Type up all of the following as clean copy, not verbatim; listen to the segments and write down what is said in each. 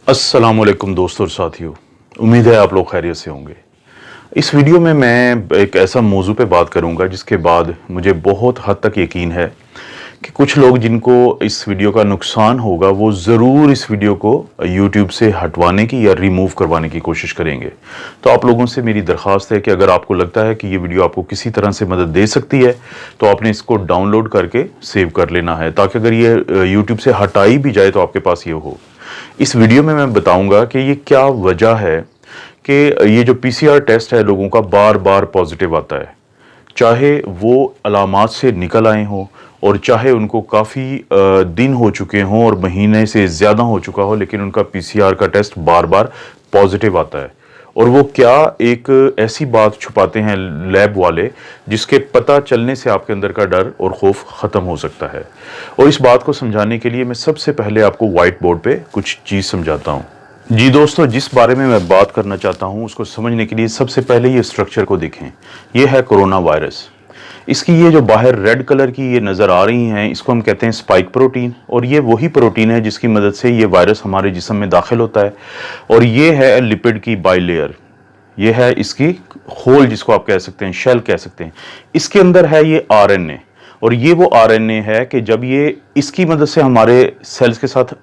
अस्सलामुअलैकुम दोस्तों और साथियों, उम्मीद है आप लोग खैरियत से होंगे। इस वीडियो में मैं एक ऐसा मौजू पे बात करूंगा जिसके बाद मुझे बहुत हद तक यकीन है कि कुछ लोग जिनको इस वीडियो का नुकसान होगा वो ज़रूर इस वीडियो को यूट्यूब से हटवाने की या रिमूव करवाने की कोशिश करेंगे। तो आप लोगों से मेरी दरख्वास्त है कि अगर आपको लगता है कि ये वीडियो आपको किसी तरह से मदद दे सकती है तो आपने इसको डाउनलोड करके सेव कर लेना है, ताकि अगर ये यूट्यूब से हटाई भी जाए तो आपके पास ये हो। इस वीडियो में मैं बताऊंगा कि ये क्या वजह है कि ये जो पीसीआर टेस्ट है लोगों का बार बार पॉजिटिव आता है, चाहे वो अलामात से निकल आए हों और चाहे उनको काफ़ी दिन हो चुके हों और महीने से ज़्यादा हो चुका हो, लेकिन उनका पीसीआर का टेस्ट बार बार पॉजिटिव आता है। और वो क्या एक ऐसी बात छुपाते हैं लैब वाले जिसके पता चलने से आपके अंदर का डर और खौफ ख़त्म हो सकता है। और इस बात को समझाने के लिए मैं सबसे पहले आपको वाइट बोर्ड पे कुछ चीज़ समझाता हूँ। जी दोस्तों, जिस बारे में मैं बात करना चाहता हूँ उसको समझने के लिए सबसे पहले ये स्ट्रक्चर को देखें। ये है कोरोना वायरस। इसकी ये जो बाहर रेड कलर की ये नज़र आ रही हैं, इसको हम कहते हैं स्पाइक प्रोटीन। और ये वही प्रोटीन है जिसकी मदद से ये वायरस हमारे जिस्म में दाखिल होता है। और ये है लिपिड की बाइलेयर, ये है इसकी होल जिसको आप कह सकते हैं, शेल कह सकते हैं। इसके अंदर है ये आरएनए, और ये वो आरएनए है कि जब ये इसकी मदद से हमारे सेल्स के साथ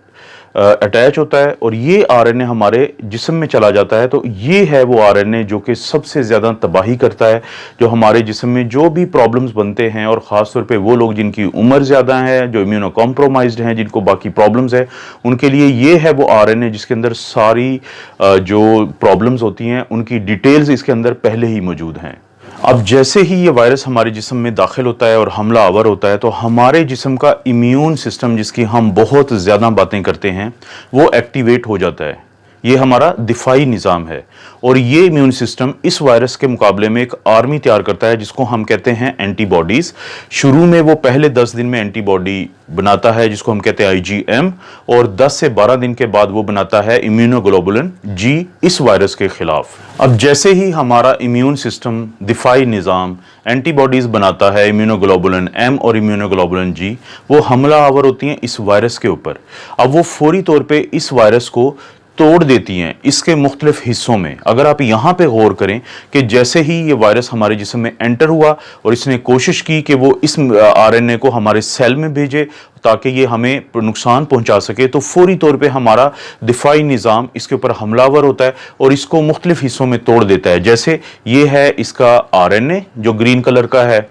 अटैच होता है और ये आरएनए हमारे जिस्म में चला जाता है, तो ये है वो आरएनए जो कि सबसे ज़्यादा तबाही करता है, जो हमारे जिस्म में जो भी प्रॉब्लम्स बनते हैं, और ख़ास तौर पे वो लोग जिनकी उम्र ज़्यादा है, जो इम्यूनो कॉम्प्रोमाइज्ड हैं, जिनको बाकी प्रॉब्लम्स है, उनके लिए ये है वो आरएनए जिसके अंदर सारी जो प्रॉब्लम्स होती हैं उनकी डिटेल्स इसके अंदर पहले ही मौजूद हैं। अब जैसे ही ये वायरस हमारे जिस्म में दाखिल होता है और हमला आवर होता है, तो हमारे जिस्म का इम्यून सिस्टम, जिसकी हम बहुत ज़्यादा बातें करते हैं, वो एक्टिवेट हो जाता है। ये हमारा दिफाई निज़ाम है, और ये इम्यून सिस्टम इस वायरस के मुकाबले में एक आर्मी तैयार करता है जिसको हम कहते हैं एंटीबॉडीज़। शुरू में वो पहले 10 दिन में एंटीबॉडी बनाता है जिसको हम कहते हैं आईजीएम, और 10 से 12 दिन के बाद वो बनाता है इम्यूनोग्लोबुलिन जी इस वायरस के खिलाफ। अब जैसे ही हमारा इम्यून सिस्टम, दिफाई निज़ाम एंटीबॉडीज़ बनाता है, इम्यूनोग्लोबुलिन एम और इम्यूनोग्लोबुलिन जी, वो हमला आवर होती हैं इस वायरस के ऊपर। अब वो फौरी तौर पर इस वायरस को तोड़ देती हैं इसके मुख्तलिफ हिस्सों में। अगर आप यहाँ पे गौर करें कि जैसे ही ये वायरस हमारे जिस्म में एंटर हुआ और इसने कोशिश की कि वो इस आरएनए को हमारे सेल में भेजे ताकि ये हमें नुकसान पहुंचा सके, तो फौरी तौर पे हमारा दिफाई निज़ाम इसके ऊपर हमलावर होता है और इसको मुख्तलिफ हिस्सों में तोड़ देता है। जैसे ये है इसका आरएनए जो ग्रीन कलर का है,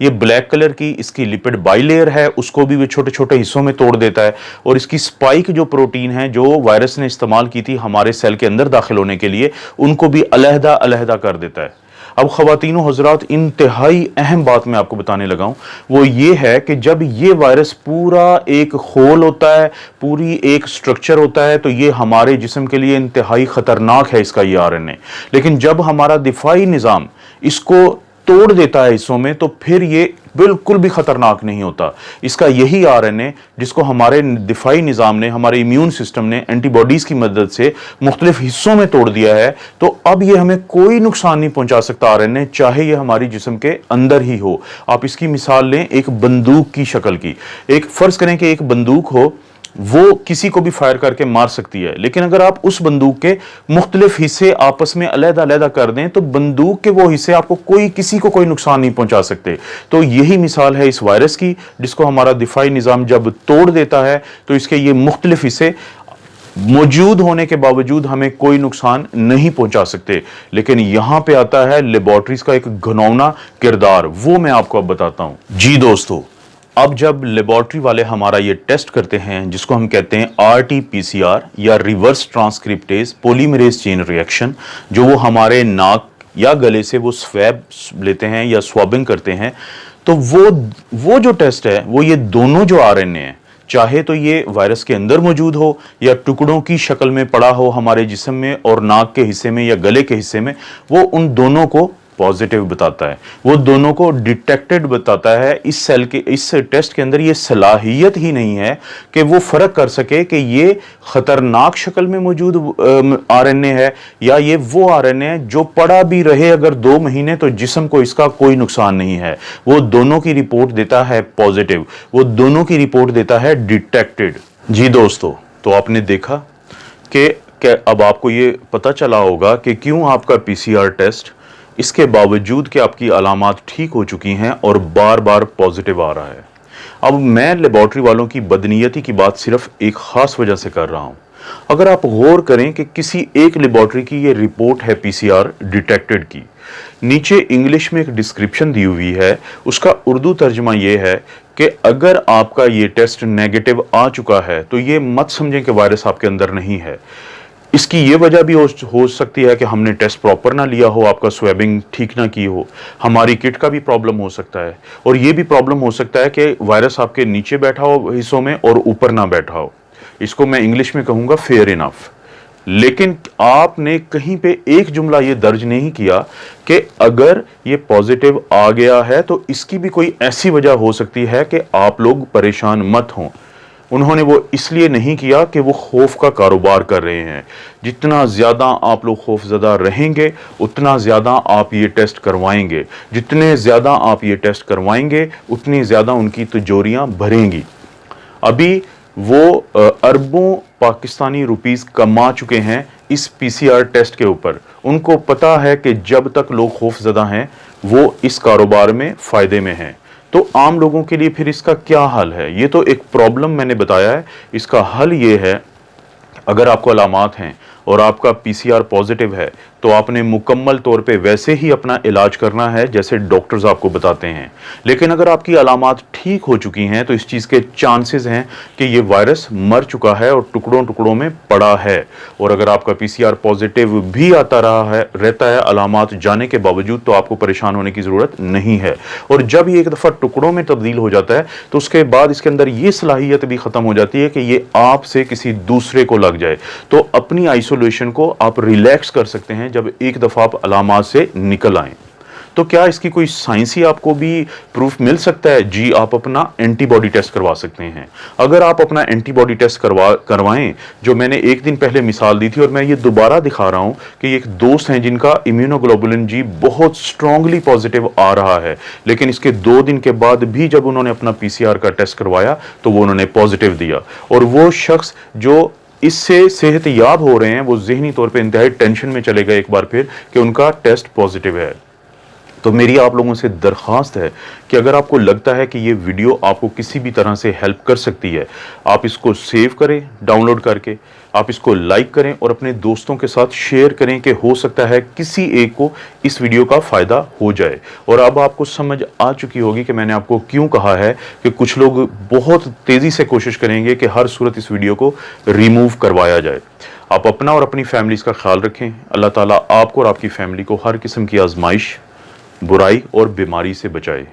ये ब्लैक कलर की इसकी लिपिड बाइलेयर है, उसको भी वो छोटे छोटे हिस्सों में तोड़ देता है, और इसकी स्पाइक जो प्रोटीन है जो वायरस ने इस्तेमाल की थी हमारे सेल के अंदर दाखिल होने के लिए, उनको भी अलहदा अलहदा कर देता है। अब ख़वातीनो हज़रात, इंतहाई अहम बात मैं आपको बताने लगा हूँ, वो ये है कि जब ये वायरस पूरा एक होल होता है, पूरी एक स्ट्रक्चर होता है, तो ये हमारे जिस्म के लिए इंतहाई ख़तरनाक है इसका ये आरएनए। लेकिन जब हमारा दिफाई निज़ाम इसको तोड़ देता है हिस्सों में, तो फिर ये बिल्कुल भी खतरनाक नहीं होता। इसका यही आरएनए जिसको हमारे दिफाई निज़ाम ने, हमारे इम्यून सिस्टम ने एंटीबॉडीज़ की मदद से मुख्तलिफ हिस्सों में तोड़ दिया है, तो अब ये हमें कोई नुकसान नहीं पहुंचा सकता आरएनए, चाहे ये हमारी जिस्म के अंदर ही हो। आप इसकी मिसाल लें एक बंदूक की शक्ल की। एक फ़र्ज़ करें कि एक बंदूक हो, वो किसी को भी फायर करके मार सकती है, लेकिन अगर आप उस बंदूक के मुख्तलिफ हिस्से आपस में अलहदा अलहदा कर दें तो बंदूक के वो हिस्से आपको किसी को कोई नुकसान नहीं पहुंचा सकते। तो यही मिसाल है इस वायरस की, जिसको हमारा दिफाई निज़ाम जब तोड़ देता है तो इसके ये मुख्तलिफ हिस्से मौजूद होने के बावजूद हमें कोई नुकसान नहीं पहुंचा सकते। लेकिन यहां पे आता है लेबोरेटरीज का एक घिनौना किरदार, वो मैं आपको अब बताता हूं। जी दोस्तों, अब जब लेबोरेटरी वाले हमारा ये टेस्ट करते हैं जिसको हम कहते हैं आरटी-पीसीआर या reverse transcriptase polymerase chain reaction, जो वो हमारे नाक या गले से वो स्वैब लेते हैं या स्वाबिंग करते हैं, तो वो जो टेस्ट है वो ये दोनों जो आरएनए हैं, चाहे तो ये वायरस के अंदर मौजूद हो या टुकड़ों की शक्ल में पड़ा हो हमारे जिस्म में और नाक के हिस्से में या गले के हिस्से में, वो उन दोनों को पॉजिटिव बताता है, वो दोनों को डिटेक्टेड बताता है। इस सेल के इस टेस्ट के अंदर ये सलाहियत ही नहीं है कि वो फर्क कर सके कि ये खतरनाक शक्ल में मौजूद आरएनए है या ये वो आरएनए है जो पड़ा भी रहे अगर 2 महीने तो जिस्म को इसका कोई नुकसान नहीं है। वो दोनों की रिपोर्ट देता है पॉजिटिव, वो दोनों की रिपोर्ट देता है डिटेक्टेड। जी दोस्तों, तो आपने देखा कि अब आपको ये पता चला होगा कि क्यों आपका पीसीआर टेस्ट इसके बावजूद कि आपकी अलामात ठीक हो चुकी हैं और बार बार पॉजिटिव आ रहा है। अब मैं लेबॉर्ट्री वालों की बदनीयती की बात सिर्फ एक खास वजह से कर रहा हूं। अगर आप गौर करें कि किसी एक लेबॉर्ट्री की ये रिपोर्ट है पीसीआर डिटेक्टेड की, नीचे इंग्लिश में एक डिस्क्रिप्शन दी हुई है, उसका उर्दू तर्जमा ये है कि अगर आपका ये टेस्ट नेगेटिव आ चुका है तो ये मत समझें कि वायरस आपके अंदर नहीं है। इसकी ये वजह भी हो सकती है कि हमने टेस्ट प्रॉपर ना लिया हो, आपका स्वेबिंग ठीक ना की हो, हमारी किट का भी प्रॉब्लम हो सकता है, और ये भी प्रॉब्लम हो सकता है कि वायरस आपके नीचे बैठा हो हिस्सों में और ऊपर ना बैठा हो। इसको मैं इंग्लिश में कहूंगा फेयर इनफ। लेकिन आपने कहीं पे एक जुमला ये दर्ज नहीं किया कि अगर ये पॉजिटिव आ गया है तो इसकी भी कोई ऐसी वजह हो सकती है कि आप लोग परेशान मत हों। उन्होंने वो इसलिए नहीं किया कि वो खौफ का कारोबार कर रहे हैं। जितना ज़्यादा आप लोग खौफज़दा रहेंगे उतना ज़्यादा आप ये टेस्ट करवाएंगे, जितने ज़्यादा आप ये टेस्ट करवाएंगे उतनी ज़्यादा उनकी तिजोरियां भरेंगी। अभी वो अरबों पाकिस्तानी रुपीस कमा चुके हैं इस पीसीआर टेस्ट के ऊपर। उनको पता है कि जब तक लोग खौफज़दा हैं वो इस कारोबार में फ़ायदे में हैं। तो आम लोगों के लिए फिर इसका क्या हल है? ये तो एक प्रॉब्लम मैंने बताया है, इसका हल ये है, अगर आपको अलामात हैं और आपका पीसीआर पॉजिटिव है तो आपने मुकम्मल तौर पे वैसे ही अपना इलाज करना है जैसे डॉक्टर्स आपको बताते हैं। लेकिन अगर आपकी अलामात ठीक हो चुकी हैं तो इस चीज़ के चांसेस हैं कि ये वायरस मर चुका है और टुकड़ों टुकड़ों में पड़ा है। और अगर आपका पीसीआर पॉजिटिव भी आता रहता है अलामात जाने के बावजूद, तो आपको परेशान होने की ज़रूरत नहीं है। और जब ये एक दफ़ा टुकड़ों में तब्दील हो जाता है तो उसके बाद इसके अंदर ये सलाहियत भी ख़त्म हो जाती है कि ये आपसे किसी दूसरे को लग जाए। तो अपनी आइसोलेशन को आप रिलैक्स कर सकते हैं जब एक दफा आप अलामात से निकल आएं। तो क्या इसकी कोई साइंसी आपको भी प्रूफ मिल सकता है? जी, आप अपना एंटीबॉडी टेस्ट करवा सकते हैं। अगर आप अपना एंटीबॉडी टेस्ट करवाएं, जो मैंने एक दिन पहले मिसाल दी थी और मैं ये दोबारा दिखा रहा हूं कि एक दोस्त हैं जिनका इम्यूनोग्लोबुलिन जी बहुत स्ट्रांगली पॉजिटिव आ रहा है, लेकिन इसके 2 दिन के बाद भी जब उन्होंने अपना पीसीआर का टेस्ट करवाया तो वो उन्होंने पॉजिटिव दिया। और वो शख्स जो इससे सेहत याब हो रहे हैं वो ज़हनी तौर पे इंतहाई टेंशन में चले गए एक बार फिर कि उनका टेस्ट पॉजिटिव है। तो मेरी आप लोगों से दरख्वास्त है कि अगर आपको लगता है कि ये वीडियो आपको किसी भी तरह से हेल्प कर सकती है, आप इसको सेव करें डाउनलोड करके, आप इसको लाइक करें और अपने दोस्तों के साथ शेयर करें कि हो सकता है किसी एक को इस वीडियो का फ़ायदा हो जाए। और अब आपको समझ आ चुकी होगी कि मैंने आपको क्यों कहा है कि कुछ लोग बहुत तेज़ी से कोशिश करेंगे कि हर सूरत इस वीडियो को रिमूव करवाया जाए। आप अपना और अपनी फैमिलीज़ का ख्याल रखें। अल्लाह ताला आपको और आपकी फैमिली को हर किस्म की आजमाइश, बुराई और बीमारी से बचाए।